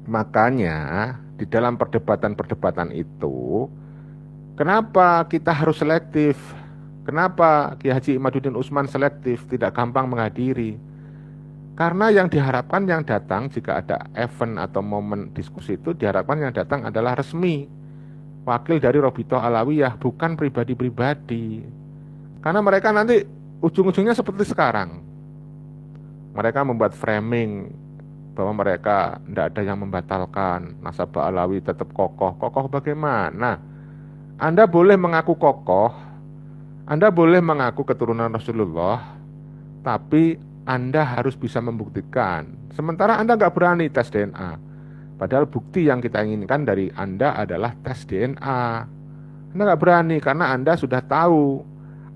Makanya di dalam perdebatan-perdebatan itu, kenapa kita harus selektif? Kenapa Ki Haji Imaduddin Utsman selektif, tidak gampang menghadiri? Karena yang diharapkan yang datang jika ada event atau momen diskusi itu diharapkan yang datang adalah resmi, wakil dari Robitoh Alawiyah, bukan pribadi-pribadi. Karena mereka nanti ujung-ujungnya seperti sekarang. Mereka membuat framing bahwa mereka tidak ada yang membatalkan, nasabah Alawi tetap kokoh. Kokoh bagaimana? Anda boleh mengaku kokoh, Anda boleh mengaku keturunan Rasulullah, tapi Anda harus bisa membuktikan. Sementara Anda nggak berani tes DNA. Padahal bukti yang kita inginkan dari Anda adalah tes DNA. Anda nggak berani karena Anda sudah tahu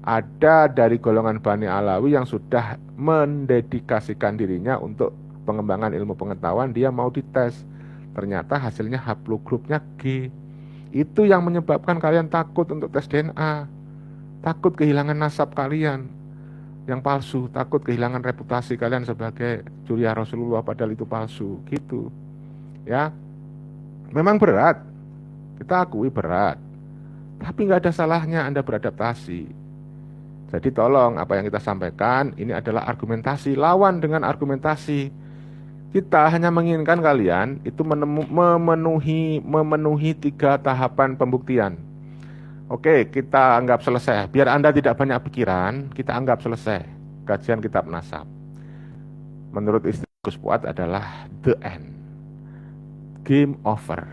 ada dari golongan Bani Alawi yang sudah mendedikasikan dirinya untuk pengembangan ilmu pengetahuan, dia mau dites. Ternyata hasilnya haplogrupnya G. Itu yang menyebabkan kalian takut untuk tes DNA. Takut kehilangan nasab kalian yang palsu, takut kehilangan reputasi kalian sebagai juriah Rasulullah padahal itu palsu, gitu. Ya, memang berat. Kita akui berat. Tapi nggak ada salahnya Anda beradaptasi. Jadi tolong apa yang kita sampaikan ini adalah argumentasi, lawan dengan argumentasi. Kita hanya menginginkan kalian itu memenuhi 3 tahapan pembuktian. Oke, kita anggap selesai. Biar Anda tidak banyak pikiran, kita anggap selesai kajian kitab nasab. Menurut istilah Gus Fuad adalah the end. Game over.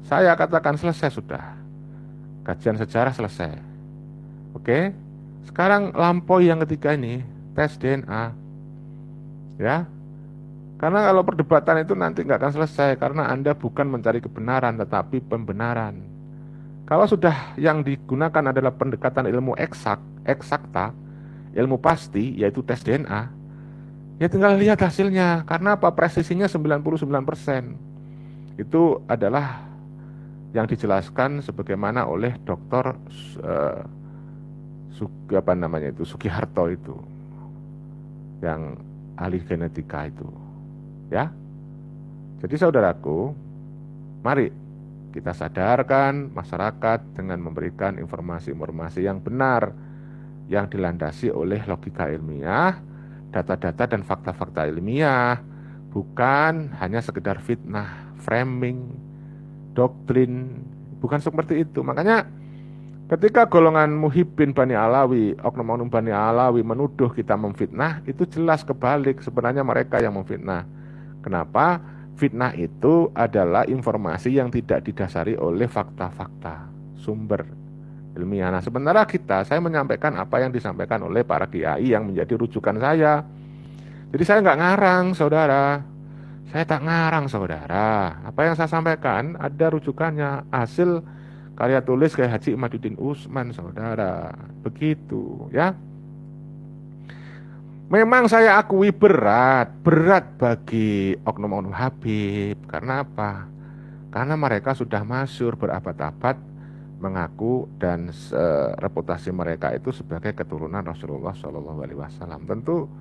Saya katakan selesai sudah. Kajian sejarah selesai. Oke. Sekarang lampaui yang ketiga ini, tes DNA. Ya. Karena kalau perdebatan itu nanti nggak akan selesai karena Anda bukan mencari kebenaran tetapi pembenaran. Kalau sudah yang digunakan adalah pendekatan ilmu eksakta, ilmu pasti, yaitu tes DNA, ya tinggal lihat hasilnya. Karena apa? Presisinya 99%. Itu adalah yang dijelaskan sebagaimana oleh Dr. Sugiharto itu, yang ahli genetika itu. Ya. Jadi saudaraku, mari kita sadarkan masyarakat dengan memberikan informasi-informasi yang benar, yang dilandasi oleh logika ilmiah, data-data dan fakta-fakta ilmiah, bukan hanya sekedar fitnah, framing, doktrin, bukan seperti itu. Makanya ketika golongan muhibbin Bani Alawi, oknum-oknum Bani Alawi menuduh kita memfitnah, itu jelas kebalik, sebenarnya mereka yang memfitnah. Kenapa? Fitnah itu adalah informasi yang tidak didasari oleh fakta-fakta, sumber ilmiah. Nah, sementara saya menyampaikan apa yang disampaikan oleh para kiai yang menjadi rujukan saya. Jadi saya nggak ngarang, saudara. Saya tak ngarang, saudara. Apa yang saya sampaikan ada rujukannya, hasil karya tulis Kiai Haji Imaduddin Utsman, saudara. Begitu, ya. Memang saya akui berat bagi oknum-oknum Habib. Karena apa? Karena mereka sudah masyhur berabad-abad mengaku dan reputasi mereka itu sebagai keturunan Rasulullah Shallallahu Alaihi Wasallam. Tentu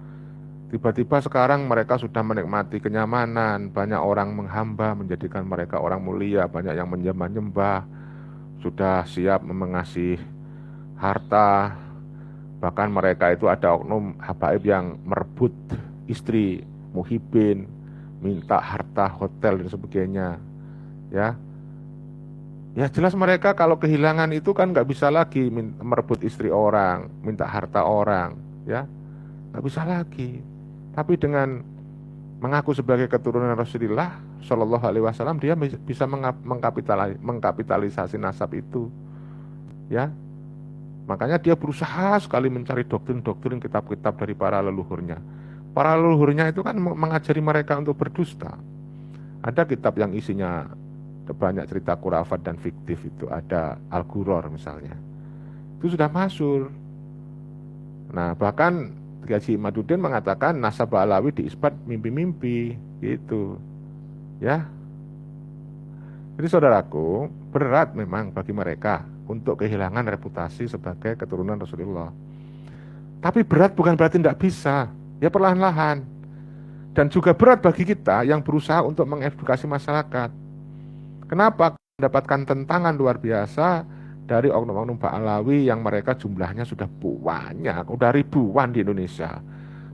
tiba-tiba sekarang mereka sudah menikmati kenyamanan, banyak orang menghamba, menjadikan mereka orang mulia, banyak yang menyembah-nyembah, sudah siap mengasih harta. Bahkan mereka itu ada oknum habaib yang merebut istri muhibin, minta harta hotel dan sebagainya. Ya, ya jelas mereka kalau kehilangan itu kan nggak bisa lagi merebut istri orang, minta harta orang, ya nggak bisa lagi. Tapi dengan mengaku sebagai keturunan Rasulullah Shallallahu Alaihi Wasallam, dia bisa mengkapitalisasi nasab itu, ya. Makanya dia berusaha sekali mencari doktrin-doktrin kitab-kitab dari para leluhurnya. Para leluhurnya itu kan mengajari mereka untuk berdusta. Ada kitab yang isinya banyak cerita khurafat dan fiktif itu. Ada Al-Ghuror misalnya. Itu sudah masyhur. Nah, bahkan Kiai Haji Imaduddin mengatakan nasabah Alawi diisbat mimpi-mimpi gitu. Ya. Jadi saudaraku, berat memang bagi mereka untuk kehilangan reputasi sebagai keturunan Rasulullah. Tapi berat bukan berarti tidak bisa. Ya perlahan-lahan. Dan juga berat bagi kita yang berusaha untuk mengedukasi masyarakat. Kenapa? Mendapatkan tentangan luar biasa dari oknum-oknum Ba'alawi yang mereka jumlahnya sudah banyak, udah ribuan di Indonesia.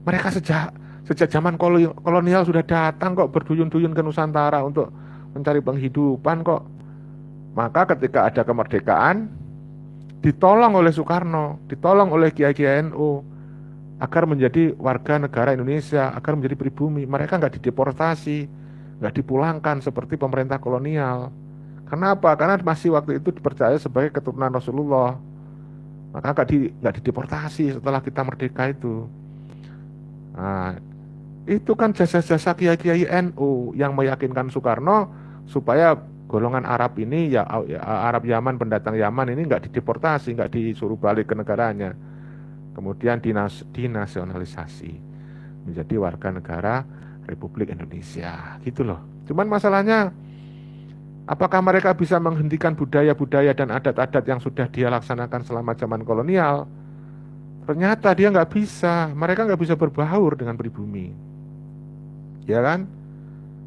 Mereka sejak zaman kolonial sudah datang kok, berduyun-duyun ke Nusantara untuk mencari penghidupan kok. Maka ketika ada kemerdekaan, ditolong oleh Soekarno, ditolong oleh Kiai-Kiai NU agar menjadi warga negara Indonesia, agar menjadi pribumi. Mereka nggak dideportasi, nggak dipulangkan seperti pemerintah kolonial. Kenapa? Karena masih waktu itu dipercaya sebagai keturunan Rasulullah. Maka nggak dideportasi setelah kita merdeka itu. Nah, itu kan jasa-jasa Kiai-Kiai NU yang meyakinkan Soekarno supaya golongan Arab ini, ya Arab Yaman, pendatang Yaman ini nggak dideportasi, nggak disuruh balik ke negaranya. Kemudian dinasionalisasi menjadi warga negara Republik Indonesia. Gitu loh. Cuman masalahnya, apakah mereka bisa menghentikan budaya-budaya dan adat-adat yang sudah dia laksanakan selama zaman kolonial? Ternyata dia nggak bisa. Mereka nggak bisa berbaur dengan pribumi. Ya kan?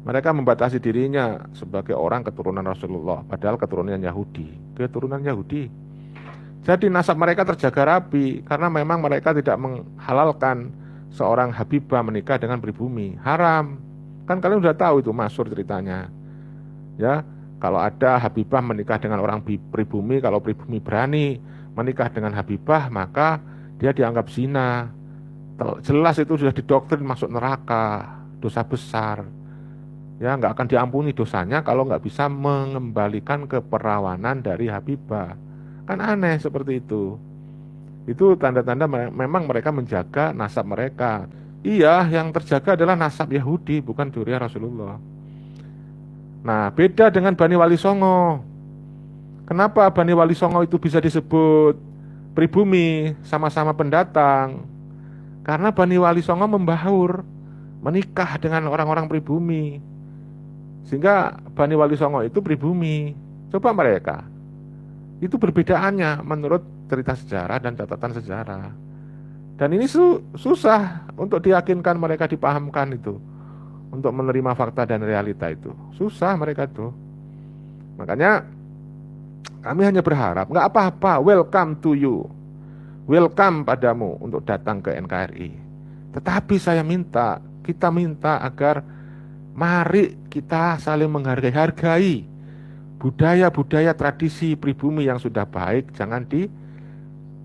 Mereka membatasi dirinya sebagai orang keturunan Rasulullah, padahal keturunan Yahudi. Keturunan Yahudi. Jadi nasab mereka terjaga rapi, karena memang mereka tidak menghalalkan seorang Habibah menikah dengan pribumi. Haram. Kan kalian sudah tahu itu masyhur ceritanya. Ya, kalau ada Habibah menikah dengan orang pribumi, kalau pribumi berani menikah dengan Habibah, maka dia dianggap zina. Jelas itu sudah didoktrin masuk neraka, dosa besar. Ya, nggak akan diampuni dosanya kalau nggak bisa mengembalikan keperawanan dari Habibah. Kan aneh seperti itu. Itu tanda-tanda memang mereka menjaga nasab mereka. Iya, yang terjaga adalah nasab Yahudi, bukan dzurriyyah Rasulullah. Nah, beda dengan Bani Wali Songo. Kenapa Bani Wali Songo itu bisa disebut pribumi, sama-sama pendatang? Karena Bani Wali Songo membaur, menikah dengan orang-orang pribumi. Sehingga Bani Wali Songo itu pribumi. Coba mereka. Itu perbedaannya menurut cerita sejarah dan catatan sejarah. Dan ini susah untuk diyakinkan mereka, dipahamkan itu. Untuk menerima fakta dan realita itu. Susah mereka tuh. Makanya kami hanya berharap, nggak apa-apa, welcome to you. Welcome padamu untuk datang ke NKRI. Tetapi kita minta agar mari kita saling hargai budaya-budaya tradisi pribumi yang sudah baik, jangan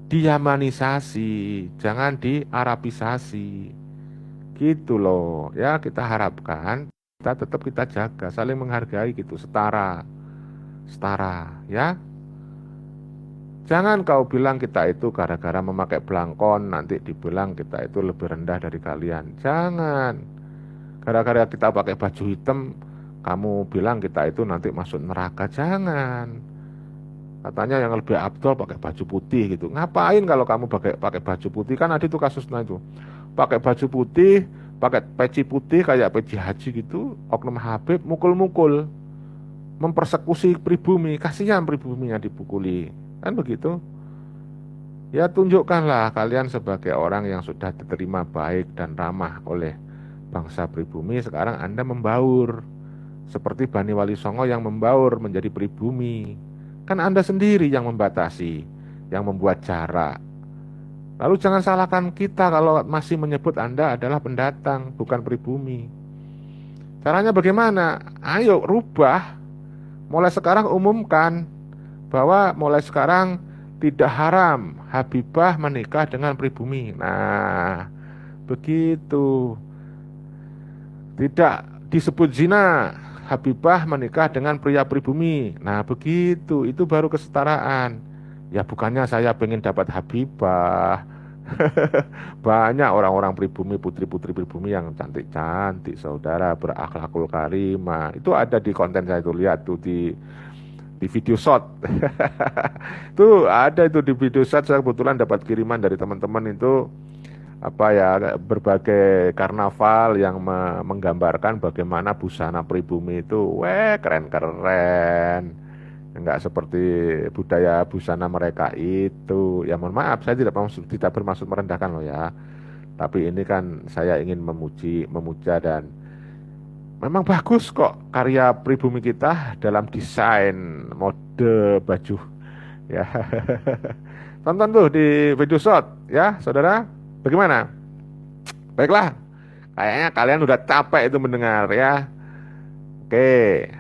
diyamanisasi, jangan diarabisasi. Gitu loh. Ya, kita harapkan kita jaga, saling menghargai gitu, setara. Ya. Jangan kau bilang kita itu gara-gara memakai belangkon nanti dibilang kita itu lebih rendah dari kalian. Jangan. Gara-gara kita pakai baju hitam, kamu bilang kita itu nanti masuk neraka. Jangan. Katanya yang lebih abdol pakai baju putih gitu. Ngapain kalau kamu pakai baju putih? Kan ada itu kasusnya itu. Pakai baju putih, pakai peci putih kayak peci haji gitu. Oknum Habib mukul-mukul, mempersekusi pribumi. Kasihan pribumi yang dipukuli. Kan begitu. Ya, tunjukkanlah kalian sebagai orang yang sudah diterima baik dan ramah oleh bangsa pribumi, sekarang Anda membaur seperti Bani Wali Songo yang membaur menjadi pribumi. Kan Anda sendiri yang membatasi, yang membuat jarak. Lalu jangan salahkan kita kalau masih menyebut Anda adalah pendatang, bukan pribumi. Caranya bagaimana? Ayo rubah. Mulai sekarang umumkan bahwa mulai sekarang tidak haram Habibah menikah dengan pribumi. Nah, begitu. Tidak disebut zina Habibah menikah dengan pria pribumi. Nah begitu, itu baru kesetaraan. Ya bukannya saya pengen dapat Habibah. Banyak orang-orang pribumi, putri-putri pribumi yang cantik-cantik, saudara, berakhlakul karimah. Itu ada di konten saya tuh, lihat tuh di video shot. Itu ada itu di video shot, saya kebetulan dapat kiriman dari teman-teman itu, apa ya, berbagai karnaval yang menggambarkan bagaimana busana pribumi itu keren-keren, enggak seperti budaya busana mereka itu. Ya mohon maaf, saya tidak bermaksud merendahkan loh ya, Tapi ini kan saya ingin memuja dan memang bagus kok karya pribumi kita dalam desain mode baju ya. Tonton tuh di video shot ya, saudara. Bagaimana? Baiklah, kayaknya kalian udah capek itu mendengar ya. Oke.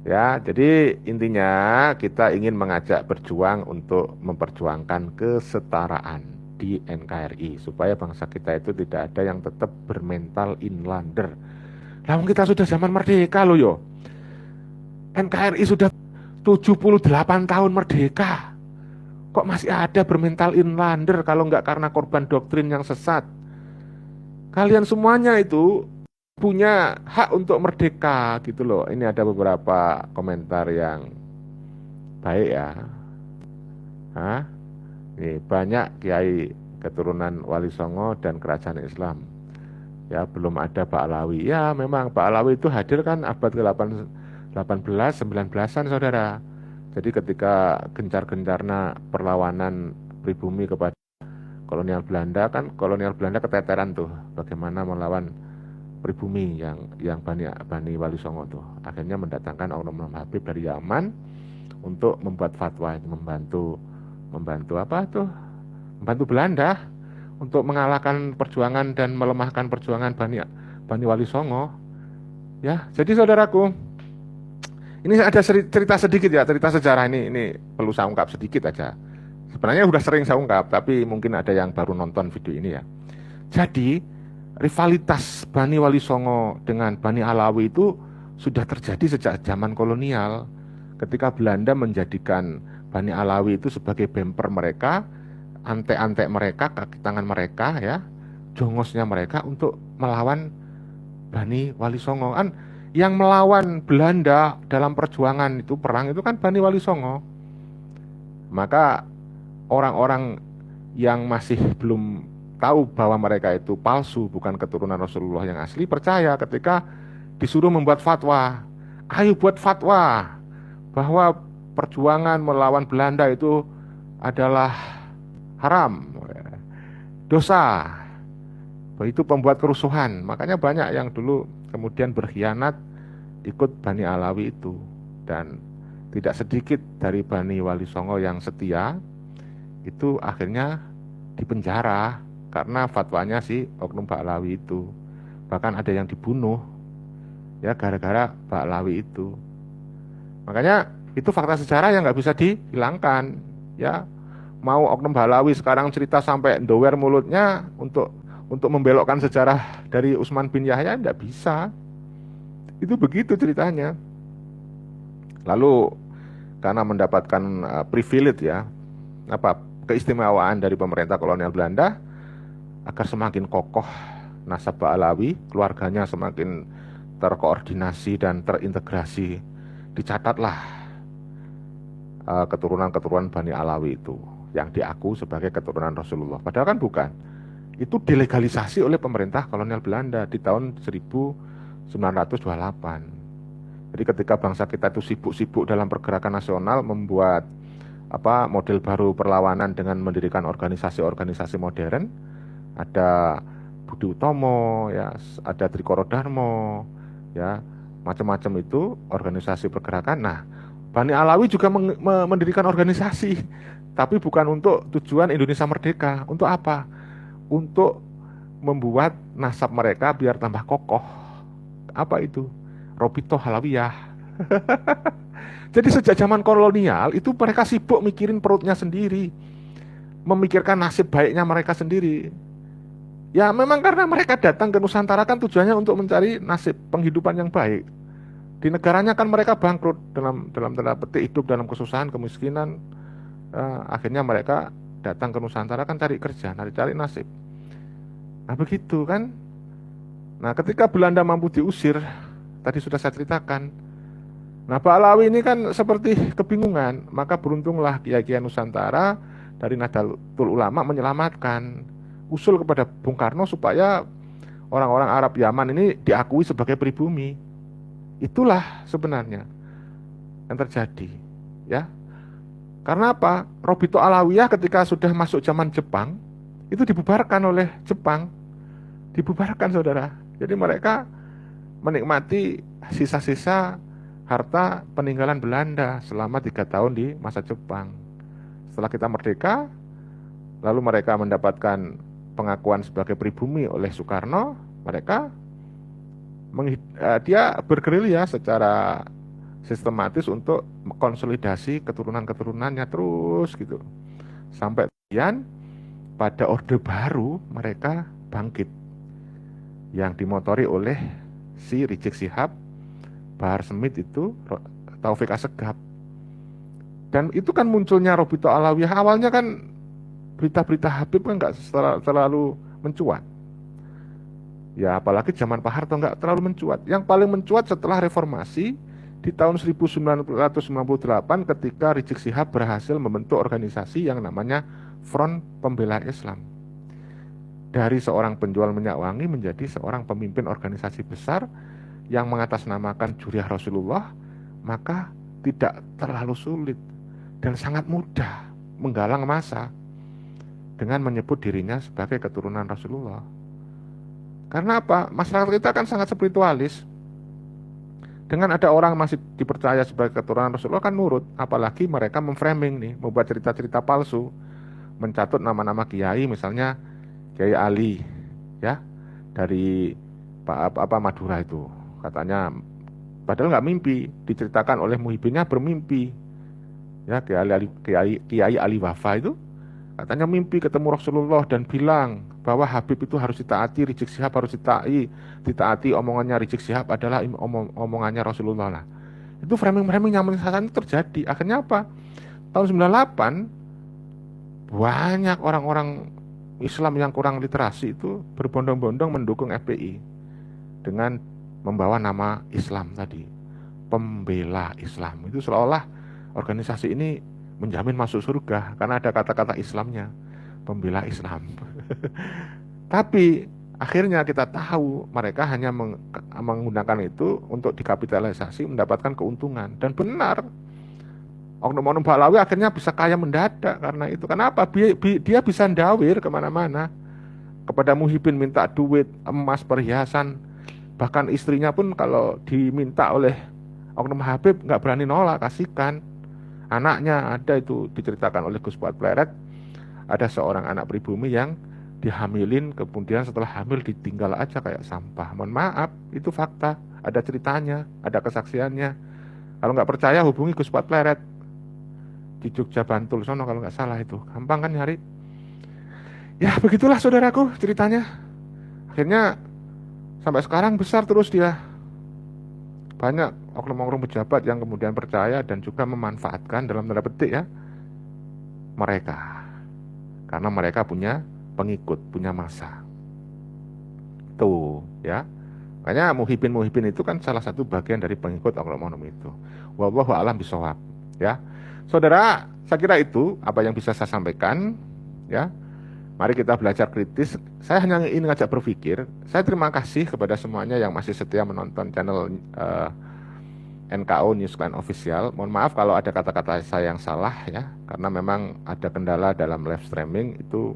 Ya, jadi intinya kita ingin mengajak berjuang untuk memperjuangkan kesetaraan di NKRI supaya bangsa kita itu tidak ada yang tetap bermental inlander. Namun kita sudah zaman merdeka loh yo. NKRI sudah 78 tahun merdeka. Kok masih ada bermental inlander kalau nggak karena korban doktrin yang sesat? Kalian semuanya itu punya hak untuk merdeka gitu loh. Ini ada beberapa komentar yang baik ya. Hah? Ini banyak kiai keturunan Wali Songo dan kerajaan Islam. Ya, belum ada Pak Alawi. Ya, memang Pak Alawi itu hadir kan abad ke-18, 19-an saudara. Jadi ketika gencar-gencarnya perlawanan pribumi kepada kolonial Belanda, kan kolonial Belanda keteteran tuh bagaimana melawan pribumi yang Bani Wali Songo tuh. Akhirnya mendatangkan Oknum Habib dari Yaman untuk membuat fatwa, membantu apa tuh? Membantu Belanda untuk mengalahkan perjuangan dan melemahkan perjuangan Bani Wali Songo. Ya, jadi saudaraku, ini ada cerita sedikit ya, cerita sejarah ini perlu saya ungkap sedikit aja. Sebenarnya udah sering saya ungkap, tapi mungkin ada yang baru nonton video ini ya. Jadi, rivalitas Bani Wali Songo dengan Bani Alawi itu sudah terjadi sejak zaman kolonial. Ketika Belanda menjadikan Bani Alawi itu sebagai bemper mereka, antek-antek mereka, kaki tangan mereka ya, jongosnya mereka untuk melawan Bani Wali Songo. Kan yang melawan Belanda dalam perjuangan itu perang itu kan Bani Wali Songo. Maka orang-orang yang masih belum tahu bahwa mereka itu palsu, bukan keturunan Rasulullah yang asli, percaya ketika disuruh membuat fatwa. Ayo buat fatwa bahwa perjuangan melawan Belanda itu adalah haram, dosa. Itu pembuat kerusuhan. Makanya banyak yang dulu kemudian berkhianat ikut Bani Alawi itu. Dan tidak sedikit dari Bani Wali Songo yang setia itu akhirnya dipenjara karena fatwanya si Oknum Pak Alawi itu. Bahkan ada yang dibunuh ya gara-gara Pak Alawi itu. Makanya itu fakta sejarah yang nggak bisa dihilangkan ya. Mau Oknum Balawi sekarang cerita sampai ndower mulutnya untuk membelokkan sejarah dari Utsman bin Yahya, tidak bisa. Itu begitu ceritanya. Lalu karena mendapatkan privilege ya, keistimewaan dari pemerintah kolonial Belanda agar semakin kokoh nasab Alawi, keluarganya semakin terkoordinasi dan terintegrasi. Dicatatlah keturunan-keturunan Bani Alawi itu yang diaku sebagai keturunan Rasulullah. Padahal kan bukan. Itu dilegalisasi oleh pemerintah kolonial Belanda di tahun 1928. Jadi ketika bangsa kita itu sibuk-sibuk dalam pergerakan nasional membuat model baru perlawanan dengan mendirikan organisasi-organisasi modern, ada Budi Utomo, ya, ada Trikoro Darmo, ya, macam-macam itu organisasi pergerakan. Nah, Bani Alawi juga mendirikan organisasi, tapi bukan untuk tujuan Indonesia merdeka. Untuk apa? Untuk membuat nasab mereka biar tambah kokoh. Apa itu? Robito Halawiyah. Jadi sejak zaman kolonial itu mereka sibuk mikirin perutnya sendiri, memikirkan nasib baiknya mereka sendiri. Ya memang karena mereka datang ke Nusantara kan tujuannya untuk mencari nasib penghidupan yang baik. Di negaranya kan mereka bangkrut dalam tanda petik, hidup dalam kesusahan, kemiskinan. Akhirnya mereka datang ke Nusantara kan cari kerja, cari nasib. Nah begitu kan. Nah ketika Belanda mampu diusir, tadi sudah saya ceritakan. Nah Pak Alawi ini kan seperti kebingungan, maka beruntunglah kiai-kiai Nusantara dari Nahdlatul Ulama menyelamatkan, usul kepada Bung Karno supaya orang-orang Arab Yaman ini diakui sebagai pribumi. Itulah sebenarnya yang terjadi, ya. Karena apa? Robito Alawiyah ketika sudah masuk zaman Jepang, itu dibubarkan oleh Jepang, dibubarkan saudara. Jadi mereka menikmati sisa-sisa harta peninggalan Belanda selama 3 tahun di masa Jepang. Setelah kita merdeka, lalu mereka mendapatkan pengakuan sebagai pribumi oleh Soekarno, dia bergerilya secara sistematis untuk konsolidasi keturunan-keturunannya terus gitu. Sampai kemudian pada Orde Baru mereka bangkit yang dimotori oleh si Rizik Syihab, Bahar Smith itu, Taufik Assegaf. Dan itu kan munculnya Robito Alawiyah. Awalnya kan berita-berita Habib kan nggak terlalu mencuat. Ya apalagi zaman Pak Harto nggak terlalu mencuat. Yang paling mencuat setelah reformasi di tahun 1998 ketika Rizik Syihab berhasil membentuk organisasi yang namanya Front Pembela Islam. Dari seorang penjual minyak wangi menjadi seorang pemimpin organisasi besar yang mengatasnamakan Juriah Rasulullah, maka tidak terlalu sulit dan sangat mudah menggalang massa dengan menyebut dirinya sebagai keturunan Rasulullah. Karena apa? Masyarakat kita kan sangat spiritualis. Dengan ada orang masih dipercaya sebagai keturunan Rasulullah kan nurut. Apalagi mereka memframing nih, membuat cerita-cerita palsu, mencatut nama-nama kiai, misalnya Kiai Ali, ya, dari Madura itu, katanya, padahal nggak mimpi, diceritakan oleh muhibinnya bermimpi, ya, Kiai Ali Wafa itu, katanya mimpi ketemu Rasulullah dan bilang bahwa Habib itu harus ditaati, Rizik Syihab harus ditaati, omongannya Rizik Syihab adalah omongannya Rasulullah lah. Itu framing-framing yang menyesatkan itu terjadi. Akhirnya apa? Tahun 98 banyak orang-orang Islam yang kurang literasi itu berbondong-bondong mendukung FPI dengan membawa nama Islam tadi, Pembela Islam. Itu seolah-olah organisasi ini menjamin masuk surga karena ada kata-kata Islamnya, Pembela Islam. Tapi akhirnya kita tahu mereka hanya menggunakan itu untuk dikapitalisasi, mendapatkan keuntungan. Dan benar, oknum-oknum Balawi akhirnya bisa kaya mendadak karena itu. Kenapa? Dia bisa ndawir kemana-mana. Kepada muhibin minta duit, emas, perhiasan. Bahkan istrinya pun kalau diminta oleh oknum Habib nggak berani nolak, kasihkan. Anaknya ada itu diceritakan oleh Gus Fuad Pleret. Ada seorang anak pribumi yang dihamilin, kemudian setelah hamil ditinggal aja kayak sampah. Mohon maaf, itu fakta. Ada ceritanya, ada kesaksiannya. Kalau nggak percaya hubungi Gus Fuad Pleret di Jogja Bantul sono kalau nggak salah itu. Gampang kan nyari. Ya begitulah saudaraku ceritanya. Akhirnya sampai sekarang besar terus dia. Banyak oknum-oknum pejabat yang kemudian percaya dan juga memanfaatkan dalam tanda petik ya mereka. Karena mereka punya pengikut, punya massa. Tuh ya. Makanya muhibin itu kan salah satu bagian dari pengikut oknum-oknum itu. Wallahu a'lam bishawab ya. Saudara, saya kira itu apa yang bisa saya sampaikan ya. Mari kita belajar kritis. Saya hanya ingin ngajak berpikir. Saya terima kasih kepada semuanya yang masih setia menonton channel NKO Newsline Official. Mohon maaf kalau ada kata-kata saya yang salah ya, karena memang ada kendala dalam live streaming itu.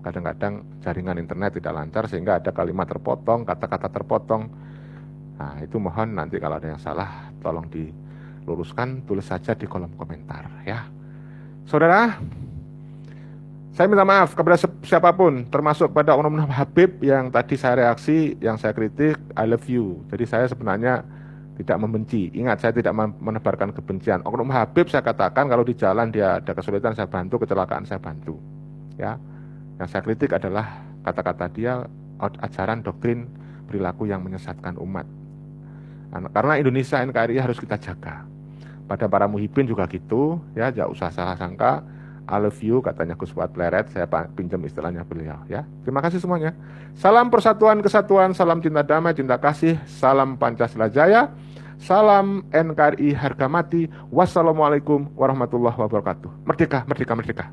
Kadang-kadang jaringan internet tidak lancar sehingga ada kalimat terpotong, kata-kata terpotong. Nah, itu mohon nanti kalau ada yang salah tolong diluruskan, tulis saja di kolom komentar ya. Saudara, saya minta maaf kepada siapapun, termasuk pada oknum Habib yang tadi saya reaksi, yang saya kritik, I love you. Jadi saya sebenarnya tidak membenci. Ingat, saya tidak menebarkan kebencian. Oknum Habib saya katakan kalau di jalan dia ada kesulitan saya bantu, kecelakaan saya bantu. Ya. Yang saya kritik adalah kata-kata dia, ajaran doktrin perilaku yang menyesatkan umat. Karena Indonesia NKRI harus kita jaga. Pada para muhibin juga gitu, ya, jangan usah salah sangka. I love you katanya Gus Fuad Pleret, saya pinjam istilahnya beliau ya. Terima kasih semuanya. Salam persatuan kesatuan, salam cinta damai, cinta kasih, salam Pancasila Jaya, salam NKRI harga mati. Wassalamualaikum warahmatullahi wabarakatuh. Merdeka, merdeka, merdeka.